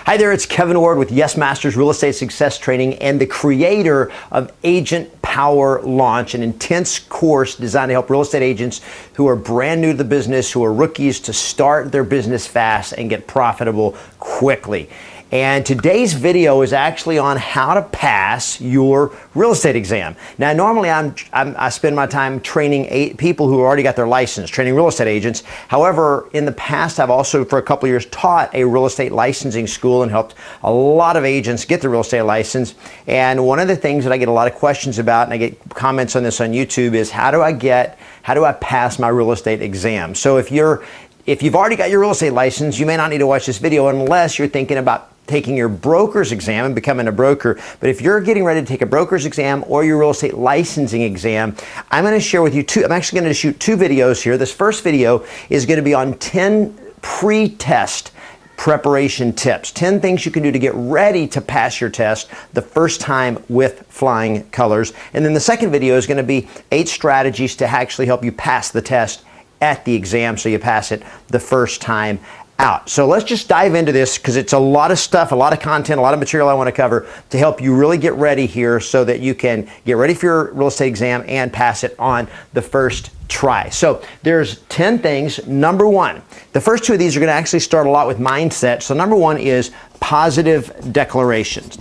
Hi there, it's Kevin Ward with Yes Masters Real Estate Success Training and the creator of Agent Power Launch, an intense course designed to help real estate agents who are brand new to the business, who are rookies, to start their business fast and get profitable quickly. And today's video is actually on how to pass your real estate exam. Now, normally I spend my time training people who already got their license, training real estate agents. However, in the past, I've also for a couple of years taught a real estate licensing school and helped a lot of agents get the real estate license. And one of the things that I get a lot of questions about, and I get comments on this on YouTube, is how do I pass my real estate exam? So if you've already got your real estate license, you may not need to watch this video unless you're thinking about taking your broker's exam and becoming a broker. But if you're getting ready to take a broker's exam or your real estate licensing exam, I'm going to share with you I'm actually going to shoot two videos here. This first video is going to be on 10 pre-test preparation tips, 10 things you can do to get ready to pass your test the first time with flying colors. And then the second video is going to be 8 strategies to actually help you pass the test at the exam so you pass it the first time out. So let's just dive into this because it's a lot of stuff, a lot of content, a lot of material I want to cover to help you really get ready here so that you can get ready for your real estate exam and pass it on the first try. So there's 10 things. Number one, the first 2 of these are going to actually start a lot with mindset. So number 1 is positive declarations.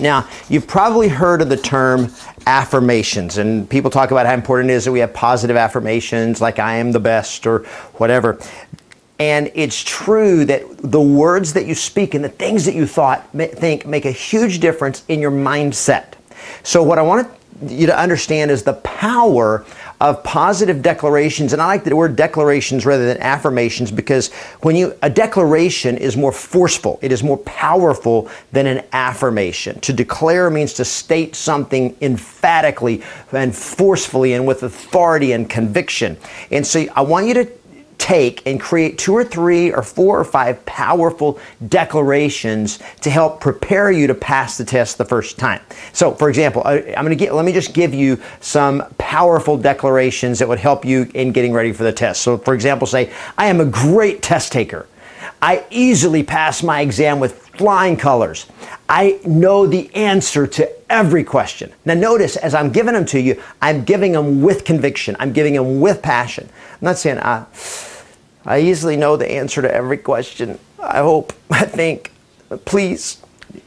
Now, you've probably heard of the term affirmations, and people talk about how important it is that we have positive affirmations like I am the best or whatever. And it's true that the words that you speak and the things that you think make a huge difference in your mindset. So what I want you to understand is the power of positive declarations. And I like the word declarations rather than affirmations because a declaration is more forceful. It is more powerful than an affirmation. To declare means to state something emphatically and forcefully and with authority and conviction. And so I want you to take and create 2 or 3 or 4 or 5 powerful declarations to help prepare you to pass the test the first time. So, for example, let me just give you some powerful declarations that would help you in getting ready for the test. So, for example, say, I am a great test taker. I easily pass my exam with flying colors. I know the answer to every question. Now notice, as I'm giving them to you, I'm giving them with conviction. I'm giving them with passion. I'm not saying, I easily know the answer to every question. I hope, I think, please.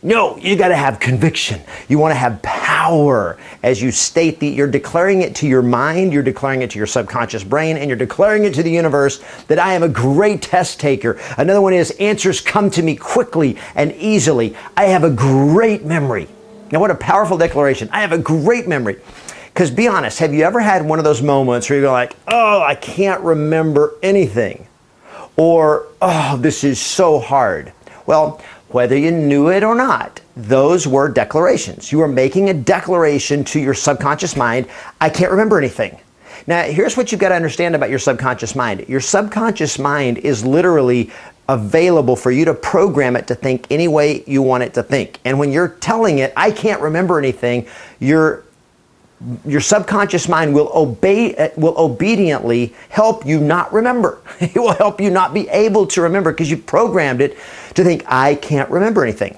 No, you got to have conviction. You want to have power as you state you're declaring it to your mind, you're declaring it to your subconscious brain, and you're declaring it to the universe that I am a great test taker. Another one is answers come to me quickly and easily. I have a great memory. Now, what a powerful declaration. I have a great memory. Because be honest, have you ever had one of those moments where you go like, oh, I can't remember anything? Or, oh, this is so hard. Well, whether you knew it or not, those were declarations. You are making a declaration to your subconscious mind, I can't remember anything. Now, here's what you've got to understand about your subconscious mind. Your subconscious mind is literally available for you to program it to think any way you want it to think. And when you're telling it, I can't remember anything, your subconscious mind will obediently help you not remember. It will help you not be able to remember because you've programmed it to think, I can't remember anything.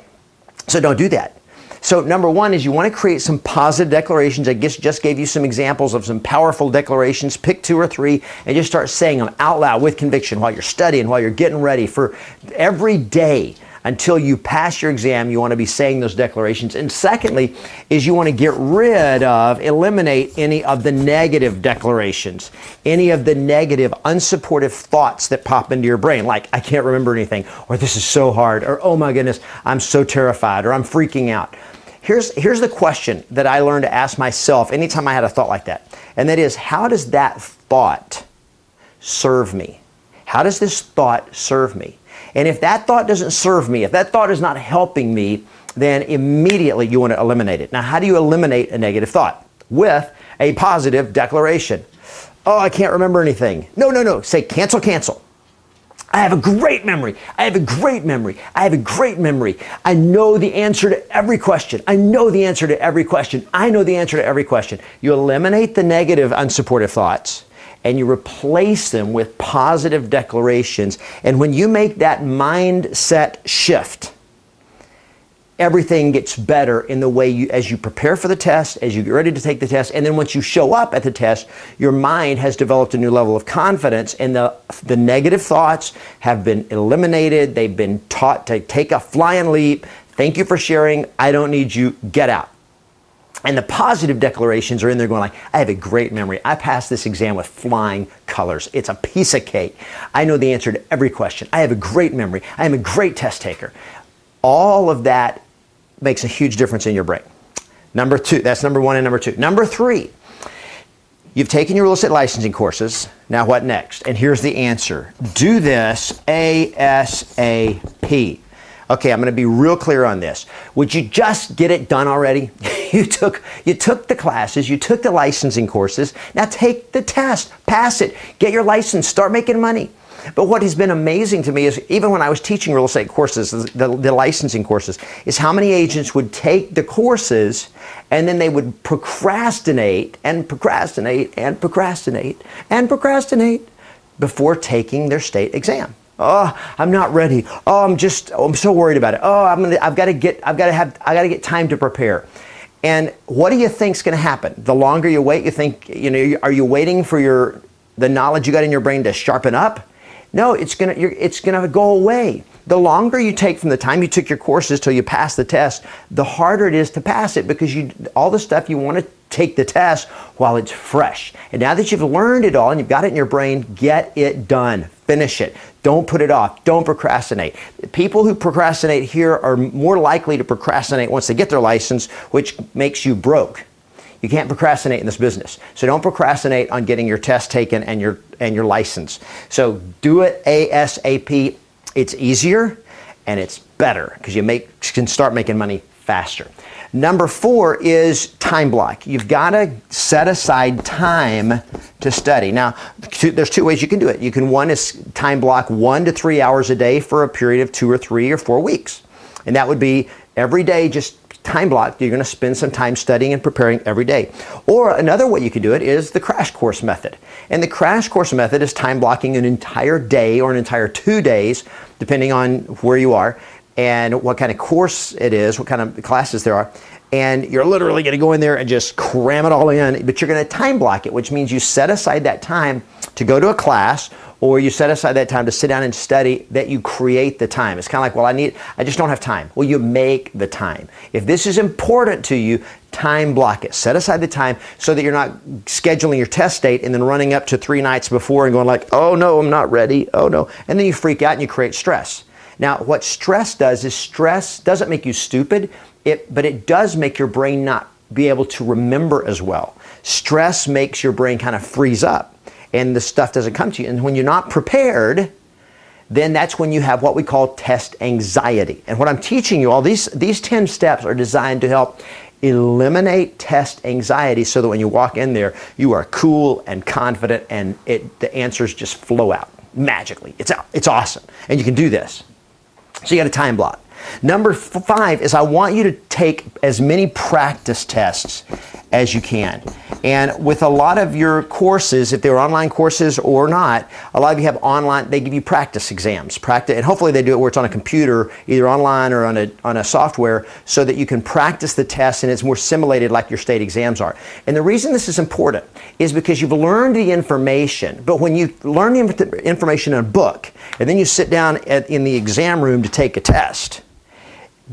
So don't do that. So number 1 is you want to create some positive declarations. I just gave you some examples of some powerful declarations. Pick 2 or 3 and just start saying them out loud with conviction while you're studying, while you're getting ready for every day. Until you pass your exam, you want to be saying those declarations. And secondly, is you want to eliminate any of the negative declarations, any of the negative, unsupportive thoughts that pop into your brain, like, I can't remember anything, or this is so hard, or oh my goodness, I'm so terrified, or I'm freaking out. Here's the question that I learned to ask myself anytime I had a thought like that. And that is, how does that thought serve me? How does this thought serve me? And if that thought doesn't serve me, if that thought is not helping me, then immediately you want to eliminate it. Now, how do you eliminate a negative thought? With a positive declaration. Oh, I can't remember anything. No. Say cancel, cancel. I have a great memory. I have a great memory. I have a great memory. I know the answer to every question. I know the answer to every question. I know the answer to every question. You eliminate the negative, unsupportive thoughts and you replace them with positive declarations. And when you make that mindset shift, everything gets better in the way as you prepare for the test, as you get ready to take the test, and then once you show up at the test, your mind has developed a new level of confidence, and the negative thoughts have been eliminated. They've been taught to take a flying leap. Thank you for sharing. I don't need you. Get out. And the positive declarations are in there going like, I have a great memory. I passed this exam with flying colors. It's a piece of cake. I know the answer to every question. I have a great memory. I am a great test taker. All of that makes a huge difference in your brain. Number two, that's number one and number two. Number three, you've taken your real estate licensing courses. Now what next? And here's the answer. Do this ASAP. Okay, I'm going to be real clear on this. Would you just get it done already? You took the classes, you took the licensing courses. Now take the test, pass it, get your license, start making money. But what has been amazing to me is even when I was teaching real estate courses, the licensing courses, is how many agents would take the courses and then they would procrastinate and procrastinate and procrastinate and procrastinate before taking their state exam. Oh, I'm not ready. Oh, I'm so worried about it. Oh, I've got to get time to prepare. And what do you think's going to happen? The longer you wait, you think, are you waiting for the knowledge you got in your brain to sharpen up? No, it's gonna go away. The longer you take from the time you took your courses till you pass the test, the harder it is to pass it because all the stuff you want to take the test while it's fresh. And now that you've learned it all and you've got it in your brain, get it done. Finish it. Don't put it off. Don't procrastinate. People who procrastinate here are more likely to procrastinate once they get their license, which makes you broke. You can't procrastinate in this business. So don't procrastinate on getting your test taken and your license. So do it ASAP. It's easier and it's better because you can start making money faster. Number 4 is time block. You've got to set aside time to study. Now, there's 2 ways you can do it. One is time block 1 to 3 hours a day for a period of 2 or 3 or 4 weeks. And that would be every day, just time block. You're going to spend some time studying and preparing every day. Or another way you can do it is the crash course method. And the crash course method is time blocking an entire day or an entire 2 days, depending on where you are and what kind of course it is, what kind of classes there are. And you're literally going to go in there and just cram it all in, but you're going to time block it, which means you set aside that time to go to a class, or you set aside that time to sit down and study, that you create the time. It's kind of like, well, I just don't have time. Well, you make the time. If this is important to you, time block it. Set aside the time so that you're not scheduling your test date and then running up to 3 nights before and going like, oh no, I'm not ready. Oh no. And then you freak out and you create stress. Now, what stress does is stress doesn't make you stupid, but it does make your brain not be able to remember as well. Stress makes your brain kind of freeze up and the stuff doesn't come to you. And when you're not prepared, then that's when you have what we call test anxiety. And what I'm teaching you, all these 10 steps are designed to help eliminate test anxiety so that when you walk in there, you are cool and confident and the answers just flow out magically. It's awesome. And you can do this. So you got a time block. Number 5 is I want you to take as many practice tests as you can. And with a lot of your courses, if they're online courses or not, a lot of you have online, they give you practice exams. And hopefully they do it where it's on a computer, either online or on a software, so that you can practice the tests and it's more simulated like your state exams are. And the reason this is important is because you've learned the information, but when you learn the information in a book, and then you sit down in the exam room to take a test,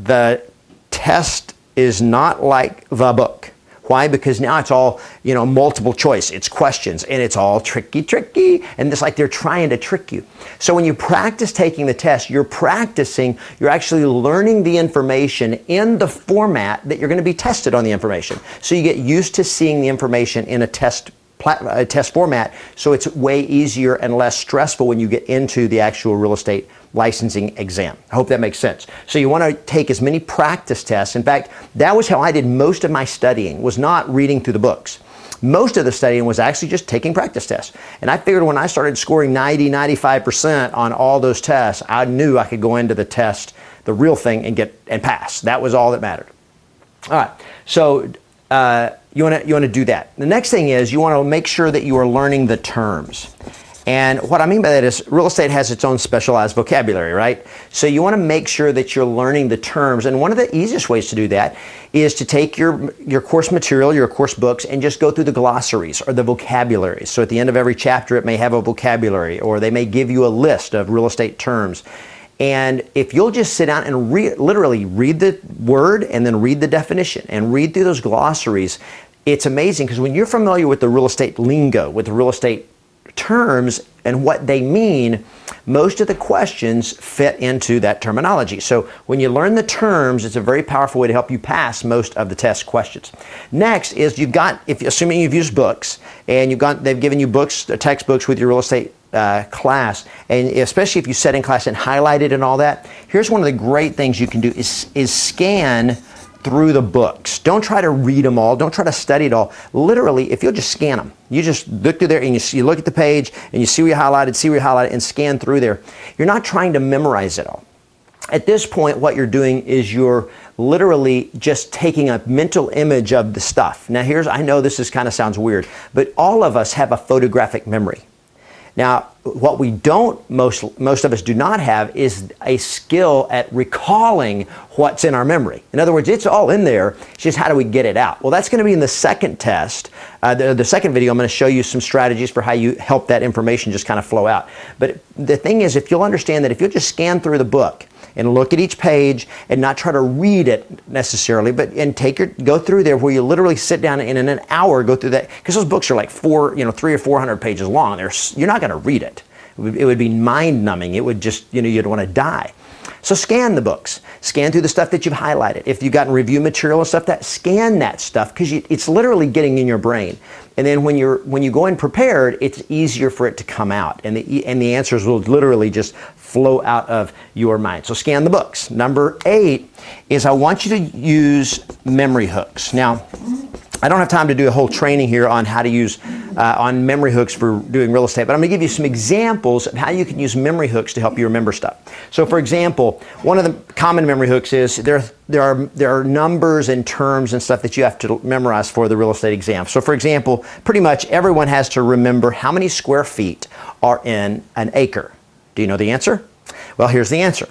the test is not like the book. Why? Because now it's all, multiple choice. It's questions and it's all tricky. And it's like they're trying to trick you. So when you practice taking the test, you're actually learning the information in the format that you're going to be tested on the information. So you get used to seeing the information in a test format, so it's way easier and less stressful when you get into the actual real estate licensing exam. I hope that makes sense. So you want to take as many practice tests. In fact, that was how I did most of my studying, was not reading through the books. Most of the studying was actually just taking practice tests. And I figured when I started scoring 95% on all those tests, I knew I could go into the test, the real thing, and pass. That was all that mattered. All right. So you want to do that. The next thing is you want to make sure that you are learning the terms. And what I mean by that is real estate has its own specialized vocabulary, right? So you want to make sure that you're learning the terms. And one of the easiest ways to do that is to take your course material, your course books, and just go through the glossaries or the vocabularies. So at the end of every chapter, it may have a vocabulary, or they may give you a list of real estate terms. And if you'll just sit down and literally read the word and then read the definition and read through those glossaries, it's amazing, because when you're familiar with the real estate lingo, with the real estate terms and what they mean, most of the questions fit into that terminology. So when you learn the terms, it's a very powerful way to help you pass most of the test questions. Next is assuming you've used books and they've given you books, textbooks with your real estate class, and especially if you sat in class and highlighted and all that, here's one of the great things you can do is scan through the books. Don't try to read them all. Don't try to study it all. Literally, if you'll just scan them, you just look through there and you look at the page and you see where you highlighted, and scan through there. You're not trying to memorize it all. At this point, what you're doing is you're literally just taking a mental image of the stuff. Now I know this sounds weird, but all of us have a photographic memory. Now, what we most of us do not have is a skill at recalling what's in our memory. In other words, it's all in there. It's just how do we get it out? Well, that's going to be in the second test. The second video, I'm going to show you some strategies for how you help that information just kind of flow out. But the thing is, if you'll understand that if you'll just scan through the book and look at each page and not try to read it necessarily, but go through there where you literally sit down and in an hour go through that, because those books are like 300 or 400 pages long. You're not going to read it. It would be mind numbing. It would just, you'd want to die. So scan the books. Scan through the stuff that you've highlighted. If you've gotten review material and stuff, scan that stuff, because it's literally getting in your brain. And then when you go in prepared, it's easier for it to come out, and the answers will literally just flow out of your mind. So scan the books. Number 8 is I want you to use memory hooks. Now, I don't have time to do a whole training here on how to use on memory hooks for doing real estate, but I'm going to give you some examples of how you can use memory hooks to help you remember stuff. So, for example, one of the common memory hooks is there are numbers and terms and stuff that you have to memorize for the real estate exam. So, for example, pretty much everyone has to remember how many square feet are in an acre. Do you know the answer? Well, here's the answer.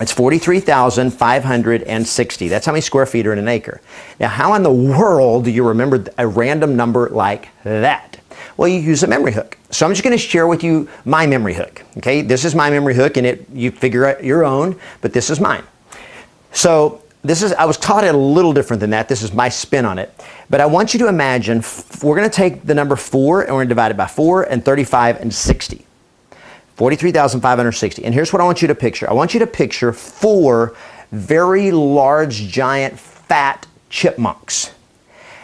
It's 43,560. That's how many square feet are in an acre. Now, how in the world do you remember a random number like that? Well, you use a memory hook. So I'm just going to share with you my memory hook. Okay, this is my memory hook, and you figure out your own, but this is mine. So I was taught it a little different than that. This is my spin on it. But I want you to imagine we're going to take the number 4 and we're going to divide it by 4 and 35 and 60. 43,560. And here's what I want you to picture. I want you to picture 4 very large, giant, fat chipmunks.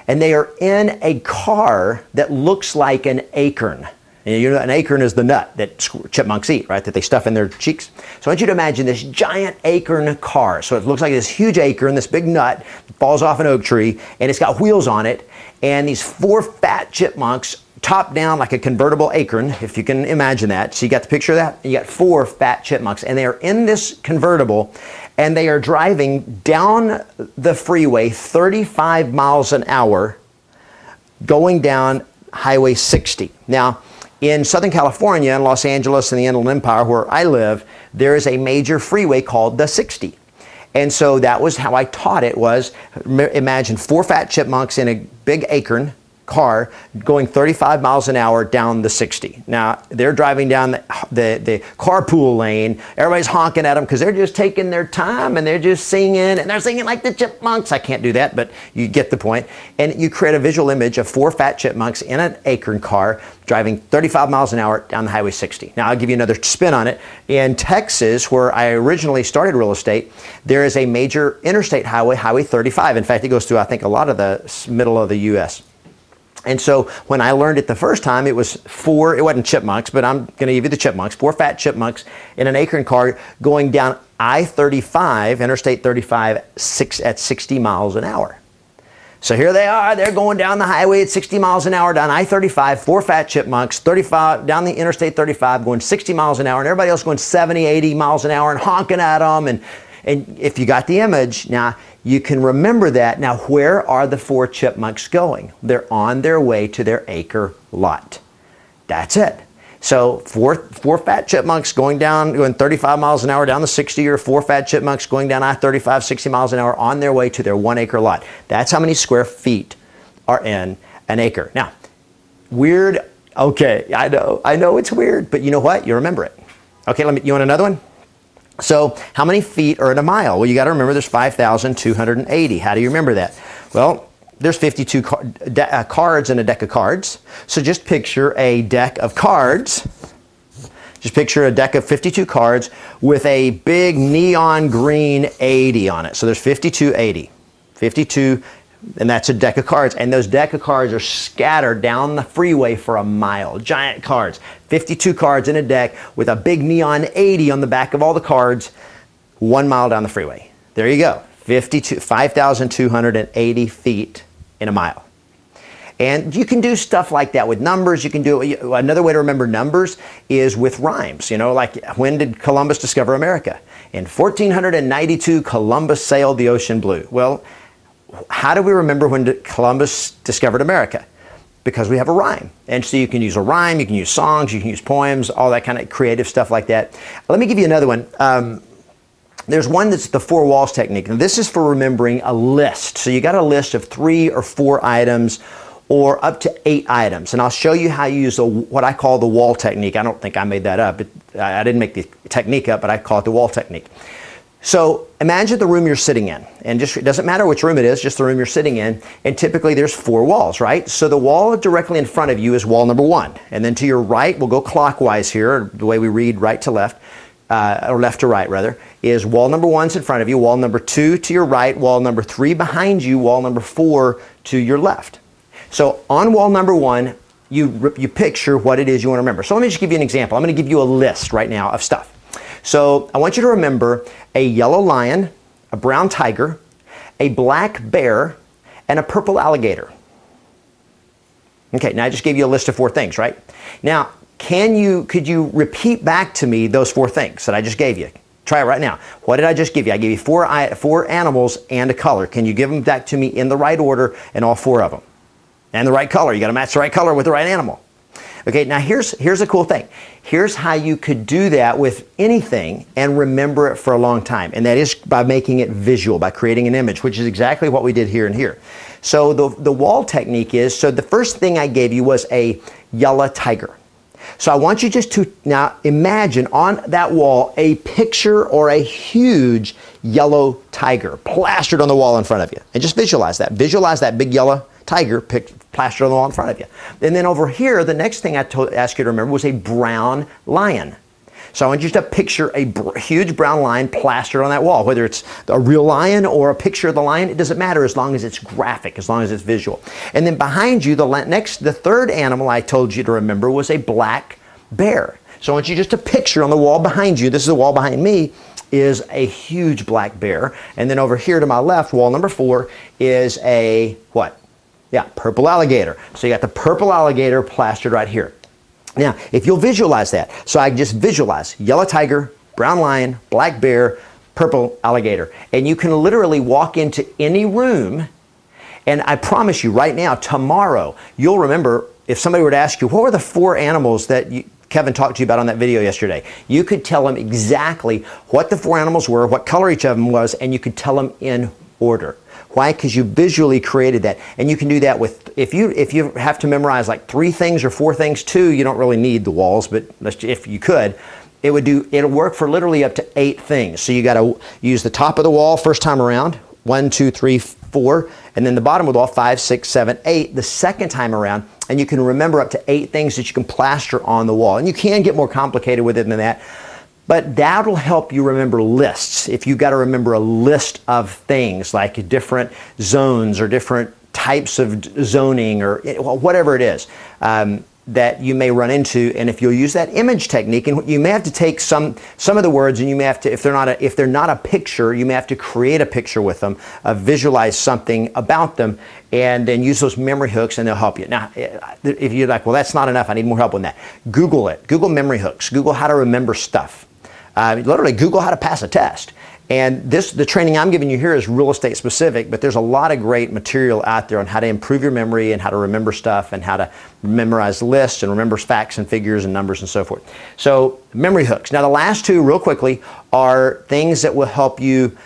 And they are in a car that looks like an acorn. And you know, an acorn is the nut that chipmunks eat, right? That they stuff in their cheeks. So I want you to imagine this giant acorn car. So it looks like this huge acorn, this big nut, falls off an oak tree, and it's got wheels on it. And these 4 fat chipmunks top down like a convertible acorn, if you can imagine that. So you got the picture of that? You got 4 fat chipmunks, and they are in this convertible, and they are driving down the freeway 35 miles an hour, going down Highway 60. Now, in Southern California, in Los Angeles and the Inland Empire, where I live, there is a major freeway called the 60. And so that was how I taught it, was imagine 4 fat chipmunks in a big acorn car going 35 miles an hour down the 60. Now, they're driving down the carpool lane. Everybody's honking at them because they're just taking their time, and they're just singing, and they're singing like the chipmunks. I can't do that, but you get the point. And you create a visual image of 4 fat chipmunks in an acorn car driving 35 miles an hour down the Highway 60. Now, I'll give you another spin on it. In Texas, where I originally started real estate, there is a major interstate highway, Highway 35. In fact, it goes through, I think, a lot of the middle of the U.S. And so when I learned it the first time, it was 4, it wasn't chipmunks, but I'm going to give you the chipmunks, 4 fat chipmunks in an acorn car going down I-35, Interstate 35, at 60 miles an hour. So here they are, they're going down the highway at 60 miles an hour down I-35, 4 fat chipmunks, 35 down the Interstate 35 going 60 miles an hour, and everybody else going 70, 80 miles an hour and honking at them. And if you got the image, now you can remember that. Now, where are the 4 chipmunks going? They're on their way to their acre lot. That's it. So four fat chipmunks going 35 miles an hour down the 60, or four fat chipmunks going down I-35, 60 miles an hour on their way to their 1 acre lot. That's how many square feet are in an acre. Now, weird. Okay, I know it's weird, but you know what? You remember it. Okay, you want another one? So how many feet are in a mile? Well, you got to remember there's 5,280. How do you remember that? Well, there's 52 cards in a deck of cards. So just picture a deck of cards. Just picture a deck of 52 cards with a big neon green 80 on it. So there's 5280. 52, and that's a deck of cards. And those deck of cards are scattered down the freeway for a mile. Giant cards. 52 cards in a deck with a big neon 80 on the back of all the cards, 1 mile down the freeway. There you go. 5,280 feet in a mile. And you can do stuff like that with numbers. You can do another way to remember numbers is with rhymes. You know, like, when did Columbus discover America? In 1492, Columbus sailed the ocean blue. Well, how do we remember when Columbus discovered America? Because we have a rhyme. And so you can use a rhyme, you can use songs, you can use poems, all that kind of creative stuff like that. Let me give you another one. There's one that's the 4 walls technique. And this is for remembering a list. So you got a list of 3 or 4 items or up to 8 items. And I'll show you how you use what I call the wall technique. I don't think I made that up. I didn't make the technique up, but I call it the wall technique. So imagine the room you're sitting in, and it doesn't matter which room it is, just the room you're sitting in, and typically there's 4 walls, right? So the wall directly in front of you is wall number 1, and then to your right, we'll go clockwise here, the way we read right to left, or left to right rather, is wall number 1's in front of you, wall number 2 to your right, wall number 3 behind you, wall number 4 to your left. So on wall number 1, you picture what it is you want to remember. So let me just give you an example. I'm going to give you a list right now of stuff. So I want you to remember a yellow lion, a brown tiger, a black bear, and a purple alligator. Okay, now I just gave you a list of 4 things, right? Now, could you repeat back to me those 4 things that I just gave you? Try it right now. What did I just give you? I gave you 4 animals and a color. Can you give them back to me in the right order and all 4 of them? And the right color. You got to match the right color with the right animal. Okay, now here's a cool thing. Here's how you could do that with anything and remember it for a long time. And that is by making it visual, by creating an image, which is exactly what we did here and here. So the wall technique is, so the first thing I gave you was a yellow tiger. So I want you just to now imagine on that wall a picture or a huge yellow tiger plastered on the wall in front of you. And just visualize that. Visualize that big yellow tiger plastered on the wall in front of you. And then over here, the next thing I asked you to remember was a brown lion. So I want you to picture a huge brown lion plastered on that wall. Whether it's a real lion or a picture of the lion, it doesn't matter as long as it's graphic, as long as it's visual. And then behind you, the third animal I told you to remember was a black bear. So I want you just to picture on the wall behind you, this is the wall behind me, is a huge black bear. And then over here to my left, wall number 4, is a what? Yeah, purple alligator. So you got the purple alligator plastered right here. Now, if you'll visualize that, so I just visualize yellow tiger, brown lion, black bear, purple alligator. And you can literally walk into any room, and I promise you right now, tomorrow, you'll remember, if somebody were to ask you, what were the 4 animals that Kevin talked to you about on that video yesterday? You could tell them exactly what the 4 animals were, what color each of them was, and you could tell them in order. Why? Because you visually created that. And you can do that with, if you have to memorize like 3 things or 4 things too, you don't really need the walls, but if you could, it'll work for literally up to 8 things. So you got to use the top of the wall first time around, 1, 2, 3, 4, and then the bottom of the wall, 5, 6, 7, 8, the second time around, and you can remember up to 8 things that you can plaster on the wall. And you can get more complicated with it than that. But that'll help you remember lists. If you've got to remember a list of things like different zones or different types of zoning or whatever it is that you may run into, and if you'll use that image technique, and you may have to take some of the words, and you may have to, if they're not a picture, you may have to create a picture with them, visualize something about them, and then use those memory hooks, and they'll help you. Now, if you're like, well, that's not enough, I need more help on that. Google it. Google memory hooks. Google how to remember stuff. Literally Google how to pass a test. And the training I'm giving you here is real estate specific, but there's a lot of great material out there on how to improve your memory and how to remember stuff and how to memorize lists and remember facts and figures and numbers and so forth. So memory hooks. Now the last two, real quickly, are things that will help you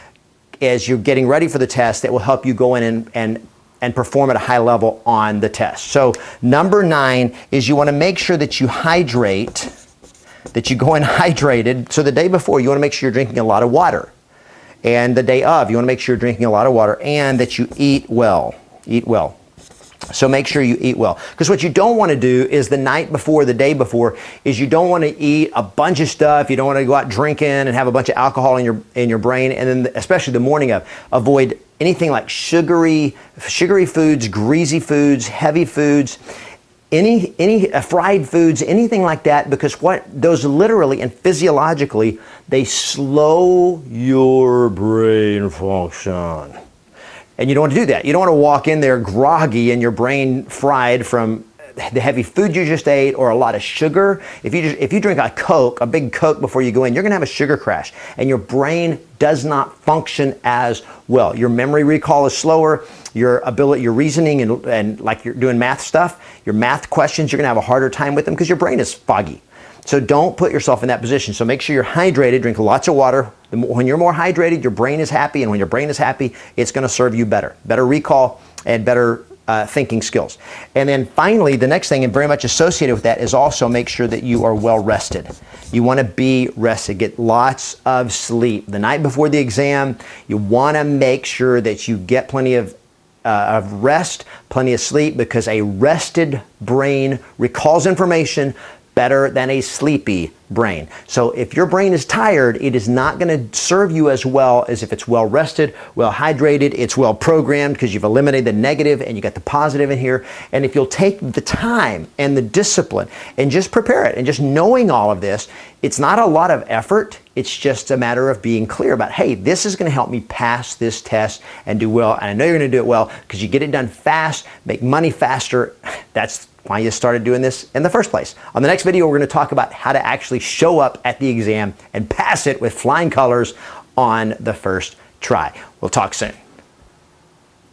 as you're getting ready for the test, that will help you go in and perform at a high level on the test. So number 9 is you want to make sure that you hydrate, that you go in hydrated. So the day before, you want to make sure you're drinking a lot of water. And the day of, you want to make sure you're drinking a lot of water and that you eat well. Eat well. So make sure you eat well. Because what you don't want to do is the night before, the day before, is you don't want to eat a bunch of stuff. You don't want to go out drinking and have a bunch of alcohol in your brain. And then especially the morning of, avoid anything like sugary foods, greasy foods, heavy foods, any fried foods, anything like that, because what those literally and physiologically, they slow your brain function. And you don't want to do that. You don't want to walk in there groggy and your brain fried from the heavy food you just ate or a lot of sugar. If you drink a big Coke before you go in, you're going to have a sugar crash and your brain does not function as well. Your memory recall is slower. Your reasoning and like you're doing math stuff, your math questions, you're going to have a harder time with them because your brain is foggy. So don't put yourself in that position. So make sure you're hydrated, drink lots of water. When you're more hydrated, your brain is happy, and when your brain is happy, it's going to serve you better. Better recall and better thinking skills. And then finally, the next thing, and very much associated with that, is also make sure that you are well rested. You want to be rested. Get lots of sleep. The night before the exam, you want to make sure that you get plenty of rest, plenty of sleep, because a rested brain recalls information better than a sleepy brain. So if your brain is tired, it is not going to serve you as well as if it's well rested, well hydrated, it's well programmed because you've eliminated the negative and you got the positive in here. And if you'll take the time and the discipline and just prepare it and just knowing all of this, it's not a lot of effort. It's just a matter of being clear about, hey, this is going to help me pass this test and do well. And I know you're going to do it well because you get it done fast, make money faster. That's why you started doing this in the first place. On the next video, we're going to talk about how to actually show up at the exam and pass it with flying colors on the first try. We'll talk soon.